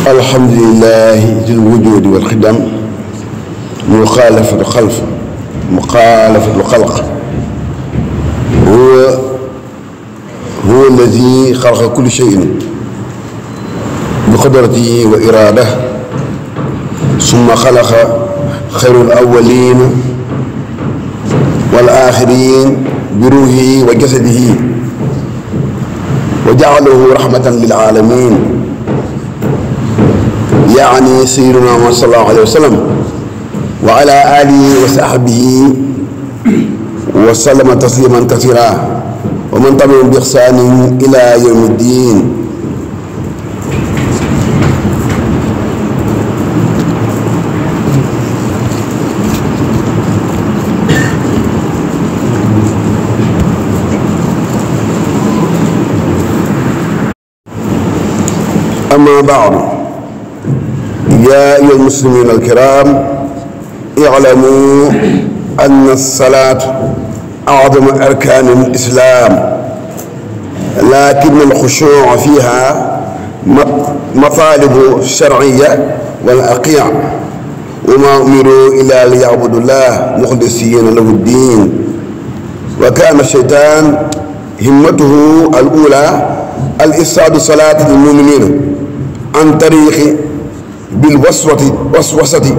الحمد لله ذي الوجود والخدم مخالفة الخلق هو الذي خلق كل شيء بقدرته وإراده ثم خلق خير الأولين والآخرين بروحه وجسده وجعله رحمة للعالمين يعني سيدنا محمد صلى الله عليه وسلم وعلى آله وصحبه وسلم تسليما كثيرا ومن تبعهم بإحسان إلى يوم الدين. أما بعد، يا أيها المسلمين الكرام، اعلموا أن الصلاة أعظم أركان الإسلام، لكن الخشوع فيها مطالب شرعية والأقيع، وما أمروا إلا ليعبدوا الله مخلصين له الدين. وكان الشيطان همته الأولى الإفساد صلاة المؤمنين عن طريق بالوسوسة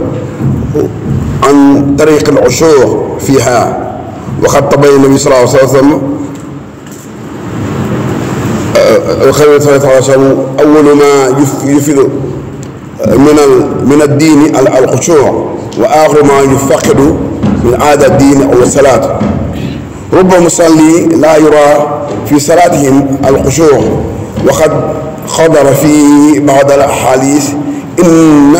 عن طريق العشوع فيها. وقد تبين النبي صلى الله عليه وسلم خير صلى الله عليه وسلم أول ما يفيد من الدين الخشوع، وآخر ما يفقد من عادة الدين أو الصلاة. رب مصلي لا يرى في صلاتهم الخشوع، وقد خضر في بعض الأحاديث إن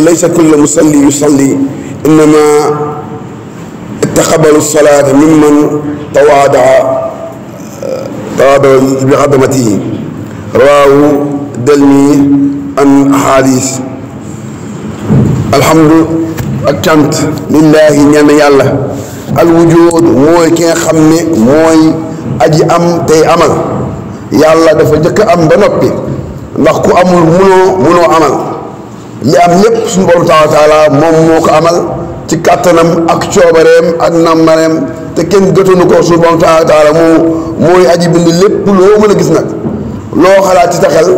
ليس كل مصلي يصلي، إنما تقبل الصلاة ممن تواضع بعظمته. رواه دلمي عن أحاديث. الحمد ak cant lillaahi ñenn yàlla alwujuud mooy ki nga xam ne mooy aji am tey amal. yàlla dafa njëkk am ba noppi, ndax ku amul munoo amal. li am lépp suñu borom taala moom moo ko amal ci kàttanam ak coobareem ak nammareem, te kenn gëtunu ko. suñu borom taala mooy aji bind lépp loo mën a gis nag, loo xalaat ci sa xel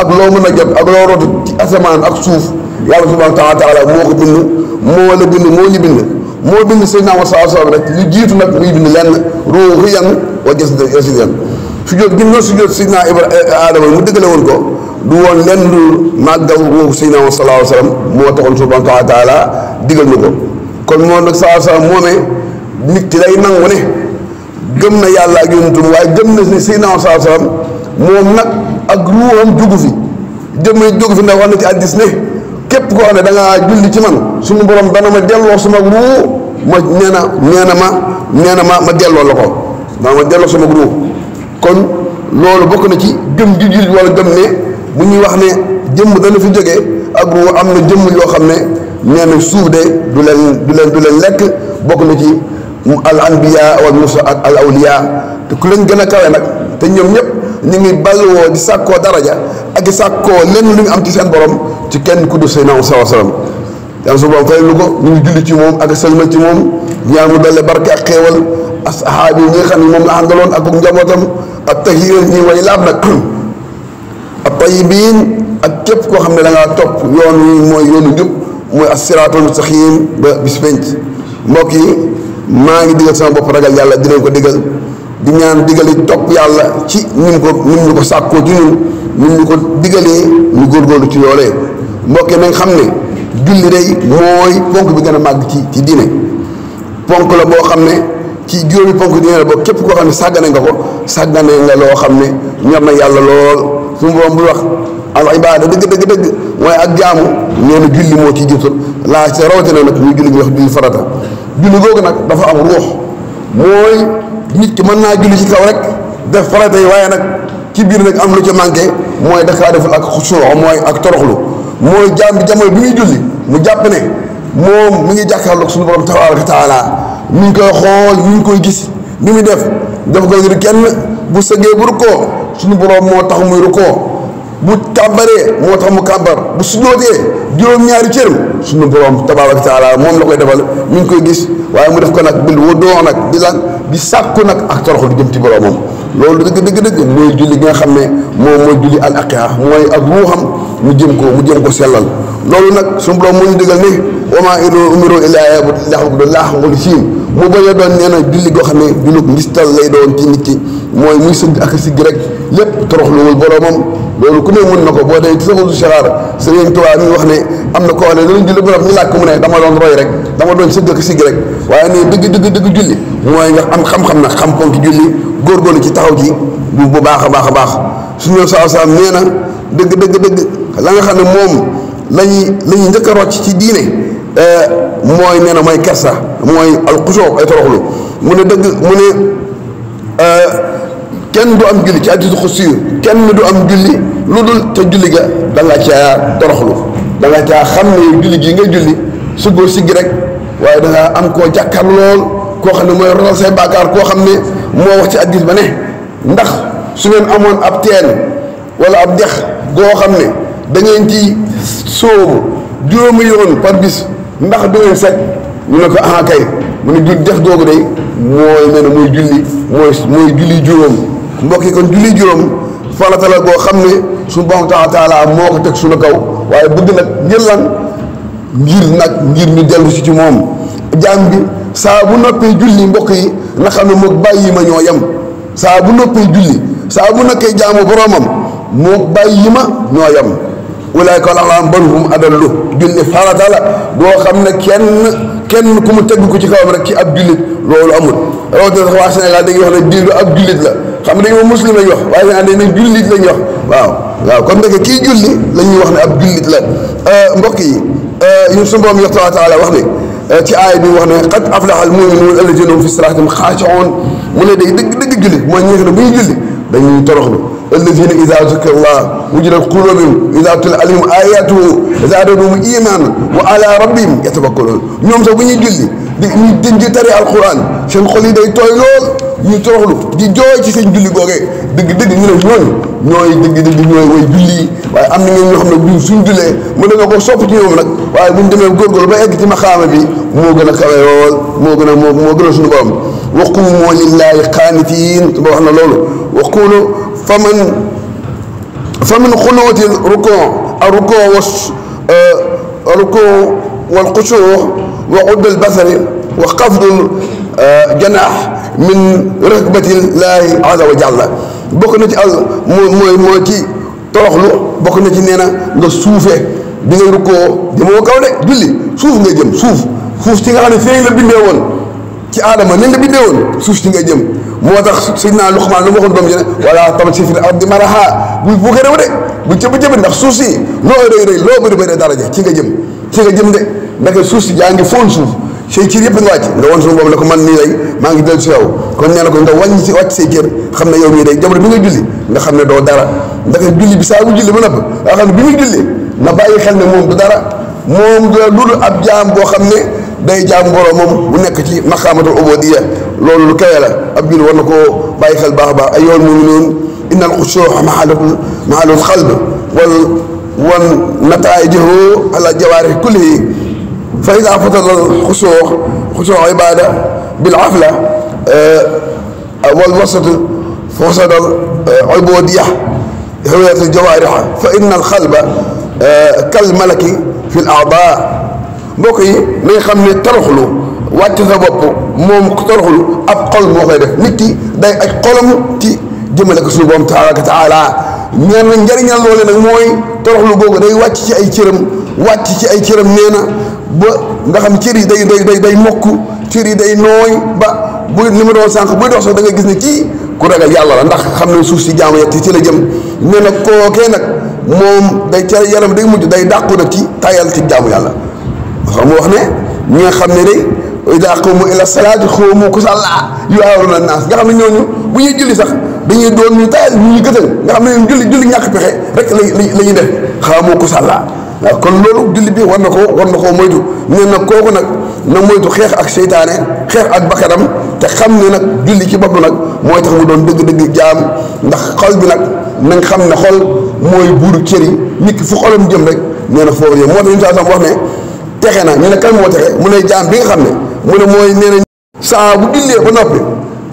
ak loo mën a jot ak loo rotu ci asamaan ak suuf. yàlla subhanahu wa taala moo ko bind, moo la bind, moo ñu bind, moo bind Seydina Muhammad sallallahu alayhi wa sallam rek lu jiitu nag muy bind lenn ruuhiyan wa jasadiyan. sujjóot gi noonu sujjóot Seydina Adama mu dëggale woon ko du woon lenn lu màggal ruuhu Seydina Muhammad sallallahu alayhi wa sallam moo taxoon subhanahu wa taala digal na ko. kon moom nag sallallahu alayhi wa sallam moomee nit ki day nangu ne gëm na yàlla ak yonentam, waaye gëm na ne Seydina Muhammad sallallahu alayhi wa sallam moom nag ak ruuham jugu fi, jëmmee jugu fi ndax wax na ci hadiis ne képp koo xam ne da ngaa julli ci man suñu borom dana ma delloo sama ruu ma ma delloo la ko, ma delloo sama ruu. kon loolu bokk na ci gëm gi julli wala gëm ne bu ñuy wax ne jëmm dana fi jógee ak ruu am na jëmm yoo xam ne nee na suuf de du leen lekk. bokk na ci al anbiya wal musa ak al awliya, te ku leen gën a kawe nag te ñoom ñëpp ñu ngi balloo di sàkkoo daraja ak di sàkkoo lenn lu ñu am ci seen borom ci kenn ku dul Seydina Muhammad sallallahu alayhi wa sallam. yàlla su borom fayal lu ko, ñu ngi julli ci moom ak sëlmal ci moom, ñaan mu dolli barke ak xéewal asxaab yi ñi nga xam ne moom la àndaloon ak njabootam ak tahirin ñi way laab nag ak tayibiin ak képp koo xam ne da ngaa topp yoon wi mooy yoonu njub, mooy as-siraatul mustaqiim ba bis penc. mbokk yi, maa ngi digal sama bopp ragal yàlla di leen ko digal, di ñaan digali topp yàlla ci nim ñu ko sàkkoo ci ñun, nim ñu ko digalee ñu góorgóorlu ci loolee. mbokk yi nañ xam ne julli day mooy ponk bi gën a màgg ci diine. ponk la boo xam ne ci juróomi ponk diine la boo képp koo xam ne sàggane nga ko sàggane nga loo xam ne ñor na yàlla lool. suñu borom bu wax al ibaada dëgg mooy ak jaamu, nee na julli moo ci jiitu laa ci rawatina nag muy julli ñu wax julli farata. julli googu nag dafa am ruux, mooy nit ki mën naa julli ci kaw rek def farata yi, waaye nag ci biir nag am lu ci manqué, mooy dafa deful ak xusuu, mooy ak toroxlu. mooy jaam bi jamono bi muy julli mu jàpp ne moom mi ngi jàkkaarloog suñu borom tabaaraka taala mi ngi koy xool mi ngi koy gis li muy def ko ngir kenn bu sëggee bu rukkoo suñu borom moo tax muy rukkoo bu kàbbaree moo tax mu kàbbar bu sujjootee juróom-ñaari cëram suñu borom tabaaraka taala moom la koy defal mi ngi koy gis waaye mu def ko nag bil wudu nag di sàkku nag ak toroxlu di jëm ci boromam loolu dëgg mooy julli gi nga xam ne moom mooy julli al aqiqa mooy ak ruuxam mu jëm ko sellal loolu nag suñu borom moo ñu digal ne wa maa umiru illaa liya'budullaaha muxlisiin mu bañ a doon nee na julli goo xam ne julli ngistal lay doon ci nit ki mooy muy sëgg ak sigg rek lépp toroxluwul boromam loolu ku ne mën na ko boo dee ci sa xusu saxaar Sëriñ Tuubaa mi wax ne am na koo xam ne danañ julli borom ñu laaj ko mu ne dama doon roy rek dama doon sëgg ak sigg rek waaye ne dëgg julli mooy nga am xam-xam nag xam ponki julli góorgóorlu ci taxaw ci bu baax a baax suñu saa nee na dëgg la nga xam ne moom lañuy njëkk a rocc ci diine mooy nee na mooy kersa mooy alxusoo ay toroxlu mu ne kenn du am julli ci hadiisu xudsi kenn du am julli lu dul te julli ga da nga caa toroxlu da nga caa xam ne yow julli gi nga julli suggoo siggi rek waaye da nga am koo jàkkaar lool koo xam ne mooy rotal say bàkkaar koo xam ne moo wax ci hadiis ba ne ndax su ngeen amoon ab teen wala ab dex goo xam ne da ngeen ci sóobu juróomi yoon par bis ndax du ngeen set ñu ne ko ah kay mu ne dex googu day mooy nee na mooy julli mooy julli juróom mbokk yi kon julli juróom farata la boo xam ne suñu borom taala moo ko teg suñu kaw waaye bëgg nag ngir ñu dellu si ci moom jaam bi saa bu noppee julli mbokk yi na xam ne moog bàyyi ma ñoo yem saa bu noppee julli saa bu nokkee jaamu boromam moog bàyyi ma ñoo yem ulaa'ika al-a'laa bal hum adallu julli farata la boo xam ne kenn ku mu teg ko ci kawam rek ci ab jullit loolu amul rawatina sax waa Sénégal dañuy wax ne diw ab jullit la xam ne dañoo muslim lañ wax waaye Sénégal dañ ne jullit lañ wax waaw kon nag kii julli la ñuy wax ne ab jullit la mbokk yi ñun suñu borom taala wax ne ci aaya bi wax ne qad aflaha al-mu'minuuna allaziina hum fi salaatihim xaashi'uun mu ne day dëgg jullit mooy ñi nga xam ne bu ñuy julli dañuy toroxlu allaziina izaa zukira llaahu wajilat quluubuhum izaa tuliyat alayhim aayaatuhu zaadathum iimaanan wa alaa rabbihim yatawakkaluun ñoom sax bu ñuy julli di tari alquran seen xol yi day tooy lool ñuy toroxlu di jooy ci seen julli googee dëgg ñu ne ñooy way julli yi waaye am na ngeen ñoo xam ne bu suñ jullee mën na nga ko sopp ci ñoom nag waaye buñ demee góorgóorlu ba egg ci maxaama bi moo gën a kawe lool moo gën a suñu borom wa quumu lillaahi qaanitiin ba wax na loolu wa quulu fa min xunuuti rukuu wal xusuu wa uddal basari wa xafdul janaax min rahbatillahi azza wa jalla bokk na ci mooy ci toroxlu bokk na ci nee na nga suufee bi ngay rukkoo jëmoo kaw de julli suuf nga jëm suuf ci nga xam ne fii la bindee woon ci aadama ni nga bindee woon suuf ci nga jëm moo tax Seydina Luqmaan lu ma waxoon doom ji ne wala tamshi fil ardi maraha bu ko réew de bu cëb ndax suuf si loo rëy loo bëri daraja ci nga jëm de ndeke suuf si yaa ngi foon suuf say cër yëpp nga wàcc nga woon suñu boobu ne ko man nii lay maa ngi dellu si yow kon nee na ko nga wàcc say cër xam ne yow mii day jamono bi nga julli nga xam ne doo dara ndeke julli bi saa bu julli ba nopp nga xam ne bi muy julli na bàyyi xel ne moom du dara moom du lu ab jaam boo xam ne day jaam boromam bu nekk ci maqaamatul ubudiyya loolu lu kawe la ab julli war na koo bàyyi xel baax a baax ayyuhal mu'minuun innal xushuu'a mahallul qalb wal nataa'ijuhu ala jawaarih kullihi fa idaa fasada al-xusuu' ibaada bil afla wal wasat fasada al-ubudiyya hawiyat al-jawaarih fa inna al-qalba kal malaki fi al-a'daa mbokk yi nañ xam ne toroxlu wàcc sa bopp moom toroxlu ab xol moo koy def nit ki day aj xolam ci jëmale ko suñu borom tabaaraka wa taala ñeen na njëriñal loole nag mooy toroxlu googu day wàcc ci ay cëram nee na ba nga xam cër yi day mokk cër yi day nooy ba bu li ma doon sànq buy dox sax da nga gis ne kii ku ragal yàlla la ndax xam ne suuf si jaamu yetti ci la jëm nee na kookee nag moom day ca yaram day mujj day dàqu nag ci tayal ci jaamu yàlla xam nga wax ne ñi nga xam ne day idaa qaamu ila salaati qaamu kusaalaa yuraa'uuna naas nga xam ne ñooñu bu ñuy julli sax dañuy doon ñu tayal ñu gëtal nga xam ne julli ñàkk pexe rek la ñuy def qaamu kusaalaa waaw kon loolu julli bi war na koo moytu nee na kooku nag na moytu xeex ak seytaane xeex ak bakkanam te xam ne nag julli ci bopp nag mooy tax mu doon dëgg-dëgg jaam ndax xol bi nag na nga xam ne xol mooy buuru cër yi nit ki fu xolam jëm rek nee na foofu yëpp moo tax Yonent sam wax ne texe na ñu ne kan moo texe mu ne jaam bi nga xam ne mu ne mooy nee na saa bu jullee ba noppi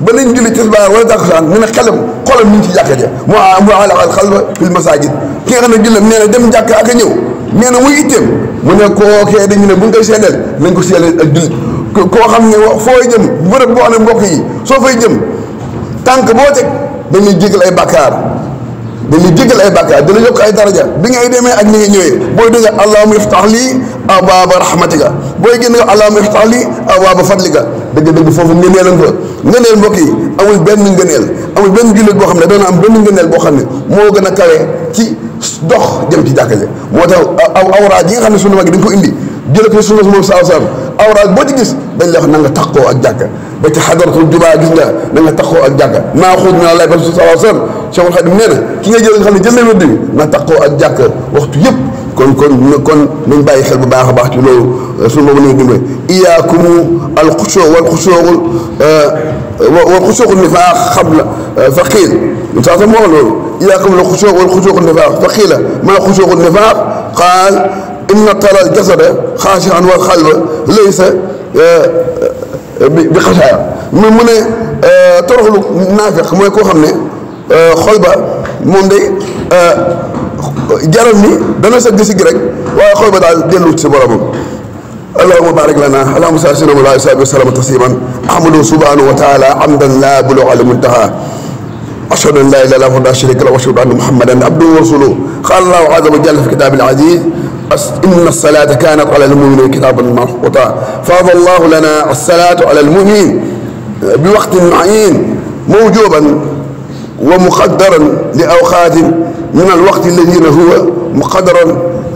ba nañ julli tisbaar wala takkusaan mu ne xolam mi ngi ci jàkka ja mu alaqal xalba fil masajid ki nga xam ne jullam nee na dem jàkka ak a ñëw nee na muy itteem mu ne kookee dañu ne bu ñu koy seedeel nañ ko seedeel ak jullit koo xam ne fooy jëm bërëb boo xam ne mbokk yi soo fay jëm tànk boo teg dañuy jégal ay bàkkaar dana yokk ay daraja bi ngay demee ak ni nga ñëwee booy dugg allahumma iftah lii abwaaba rahmatika booy génn nga allahumma iftah lii abwaaba fadlika dëgg-dëgg foofu ngëneel fa ngëneel mbokk yi amul benn ngëneel amul benn jullit boo xam ne doona am benn ngëneel boo xam ne moo gën a kawee ci dox jëm ci jàkka ja moo tax awraaj yi nga xam ne sunu mag yi dañ ko indi jële ko sunu moom saa saa awraaj boo ci gis dañ la wax na nga taxoo ak jàkka ba ci xadaratul jumaa gis nga na nga taxoo ak jàkka naa xuut na lay ba su saa saa Cheikhul Khadim nee na ki nga jël nga xam ne jël na wedd bi na taxoo ak jàkka waxtu yëpp kon nañ bàyyi xel bu baax a baax ci loolu sunu moom nañu dimbale iyaakum al xusuu wal xusuuqu nifaaq xabla fa qiil saa sa moo wax loolu iyaakum al xusuu wal xusuuqu nifaaq fa qiila maa xusuuqu nifaaq qaal inna tara al jasada xaashi'an wal qalba laysa bi xashaa mu ne toroxlu naafiq mooy koo xam ne xol ba moom day jaral ni dana sa gis-gi rek waaye xol ba daal dellu ci boromam اللهم بارك لنا اللهم صل وسلم على وسلم تسليما احمده سبحانه وتعالى حمدا لا بلغ المنتهى اشهد ان لا اله الا الله لا شريك له واشهد ان محمدا عبده ورسوله قال الله عز وجل في كتابه العزيز ان الصلاه كانت على المؤمنين كتابا موقوتا فرض الله لنا الصلاه على المؤمنين بوقت معين موجوبا ومقدرا لاوقات من الوقت الذي هو مقدرا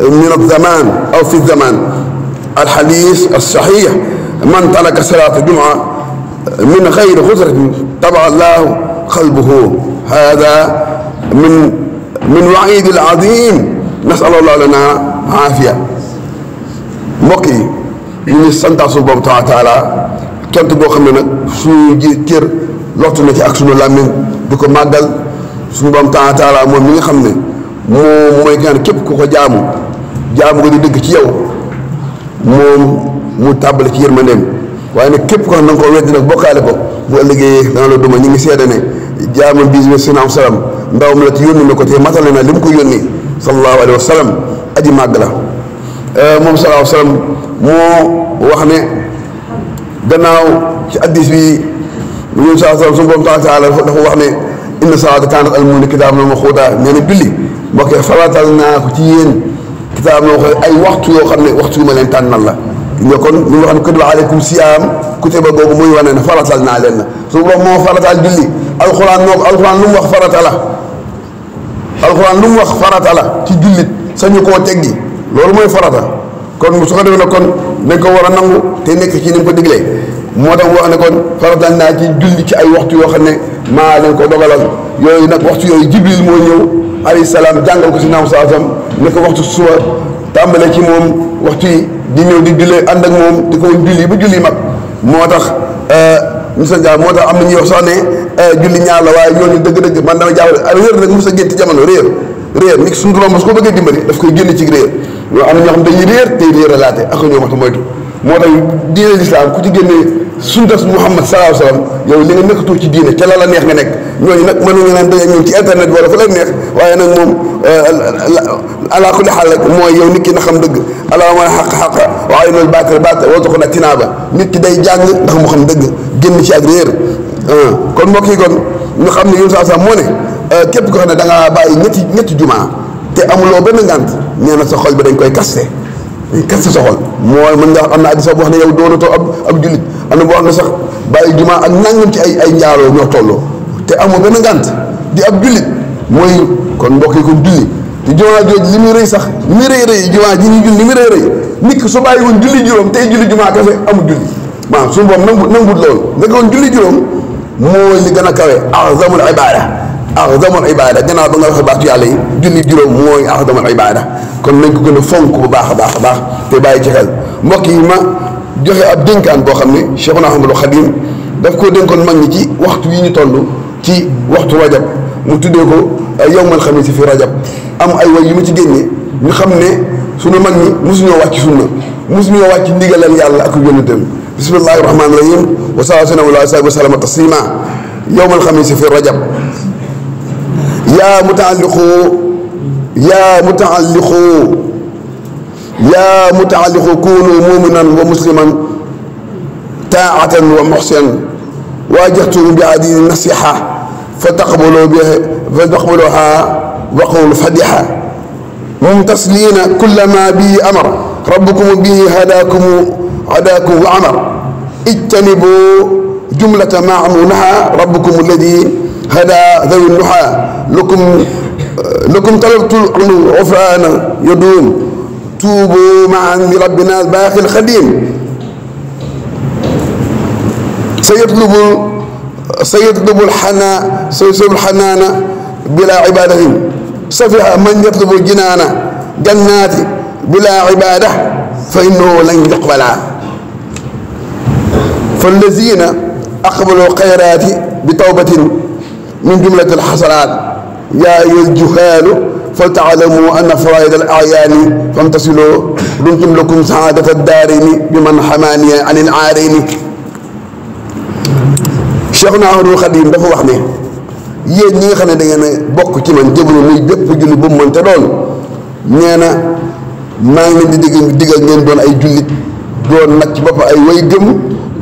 من الزمان او في الزمان الحديث الصحيح من ترك صلاة الجمعة من غير عذر طبع الله قلبه هذا من وعيد العظيم نسأل الله لنا عافية mbokk yi ñu ngi sant suñu Boroom taala cant boo xam ne nag suñu ji cër lottu na ci ak suñu làmmiñ di ko màggal suñu Boroom taala moom mi nga xam ne moom mooy nga képp ku ko jaamu ko di dëgg ci yow moom mu tàbbale ci yërmandeem waaye nag képp ko xam na nga ko weddi nag bokkaale ko bu ëllëgee dana la duma ñu ngi seede ne jaamam bi sallallahu alayhi wa sallam ndawam la ci yónni na ko te matale na li mu ko yónni sallallahu alayhi wa sallam aji màgg la moom sallallahu alayhi wa sallam moo wax ne gannaaw ci addis bi ñun sallallahu alayhi wa sallam suñu borom taala dafa wax ne inna salaata kaanat alal mu'miniina kitaaban mawquutaa nee na julli mbokk faraatal naa ko ci yéen kitaab noo ko ay waxtu yoo xam ne waxtu yu ma leen tànnal la nga kon ñu nga xam ne kutiba aleykum siyaam kutiba googu muy wane ne faratal naa leen na su borom moo faratal julli alxuraan lu mu wax farata la alxuraan lu mu wax farata la ci jullit sañu koo teggi loolu mooy farata kon su ko defee nag kon dañ ko war a nangu te nekk ci ni mu ko diglee moo tax wax ne kon faratal naa ci julli ci ay waxtu yoo xam ne maa leen ko dogalal yooyu nag waxtu yooyu jibril moo ñëw alayhi salaam jàngal ko si naam saasam ne ko waxtu suba tàmbale ci moom waxtu yi di ñëw di jullee ànd ak moom di ko julli ba julli mag moo tax monsieur Ndiaye moo tax am na ñuy wax sax ne julli ñaar la waaye ñooñu dëgg-dëgg man dama jaaxle réer nag mos a génn ci jamono réer nit suñu borom su ko bëggee dimbali daf koy génn ci réer ñoo am na ñoo xam dañuy réer tey réeralaate ak ñoo mat moytu moo tax diine lislaam ku ci génnee sunnas Muhammad sallallahu alayhi wa sallam yow li nga nekkatoo ci diine ca la neex nga nekk ñooñu nag mënuñu naan dañu ñëw ci internet wala fu leen neex waaye nag moom ala kulli xaal rek mooy yow nit ki na xam dëgg allahumma xaq waaye noonu baatal warzuqna tinaaba nit ki day jàng ndax mu xam dëgg génn ci ak réer kon mbokk yi kon ñu xam ne yow saa saa moo ne képp ko xam ne da ngaa bàyyi ñetti jumaa te amuloo benn ngant nee na sa xol bi dañ koy kaste sa xol mooy mën nga am na addis boo xam ne yow doonatoo ab jullit am na boo xam ne sax bàyyi jumaa ak nangam ci ay njaaloo ñoo tolloo te amoo benn ngant di ab jullit mooy kon mbokk yi kon julli te jumaa jooju li muy rëy sax li muy rëy jumaa ji ñuy julli li muy rëy nit ki su bàyyi woon julli juróom tey julli jumaa kese amul julli maanaam suñu borom nangut loolu nga woon julli juróom mooy li gën a kawe azamul ibada gannaaw ba nga waxee baatu yàlla yi julli juróom mooy azamul ibada kon nañ ko gën a fonk bu baax a baax te bàyyi ci xel mbokk yi ma joxe ab dénkaan boo xam ne Cheikhuna Ahmadul Khadim daf koo dénkoon mag ñi ci waxtu yi ñu toll ci waxtu rajab mu tuddee ko yawmal xamiisi fi rajab am ay way yu mu ci génne ñu xam ne sunu mag ñi mosuñoo wàcc sunna mosuñoo wàcc ndigalal yàlla ak yónentam bismillahi rahmaani rahim wa sallallahu alayhi wa sallam taslima yawmal xamiisi fi rajab yaa mutaalliqu kunu muminan wa musliman taatan wa muhsinan waajahtu bi hadihi nasiha fa taqbaluha waqul fadiha mumtasilina kulla ma bihi amar rabbukum bihi hadakum wa amar ijtanibu jumlata ma naha rabbukum alladi hada dhawi nuha lakum talabtu ghufrana yadum tuubu maan li rabbina albaaxi alxadim sayatlubu alxanaana bila ibadatin safiha man yatlubu jinaana jannaati bila ibada fa innahu lan yuqbala fallazina aqbalu xayraati bi tawbatin min jumlati alxasanaat yaa ayyuha aljuhaalu faltaalamu anna faraida al ayaani famtasiloo rumtum lakum saadata daarini bi man xamaaniya an il aarayni Cheikhuna Ahmadul Xadim dafa wax ne yéen ñi nga xam ne da ngeen a bokk ci man jëblu muy bépp julli bu mu mënte doon nee na maa ngi leen di digal ngeen doon ay jullit doon nag ci bopp ay way gëm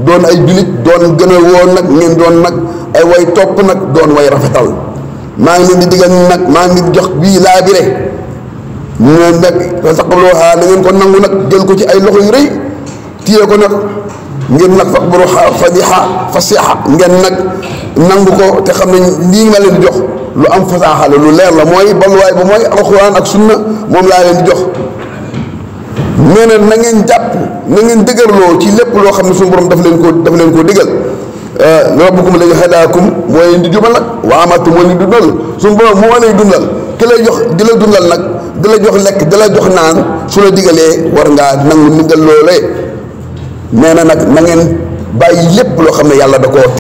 doon ay jullit doon gën a woon nag ngeen doon nag ay way topp nag doon way rafetal maa ngi leen di digal nag maa ngi jox bii laabire ñoom nag taqabluha na ngeen ko nangu nag jël ko ci ay loxo yu rëy téye ko nag ngeen nag fasiha ngeen nag nangu ko te xam ne lii ma leen di jox lu am fasaaxa la lu leer la mooy balluwaay ba mooy alxuraan ak sunna moom laa leen di jox nee na na ngeen jàpp na ngeen dëgërloo ci lépp loo xam ne suñu borom daf leen koo digal rabbukum alladi hadaakum mooy leen di jubal nag wa amatu moo leen di dundal suñu borom moo lay dundal ki lay jox di la dundal nag di la jox lekk di la jox naan su la digalee war ngaa nangu ndigal loolee nee na nag na ngeen bàyyi lépp loo xam ne yàlla da koo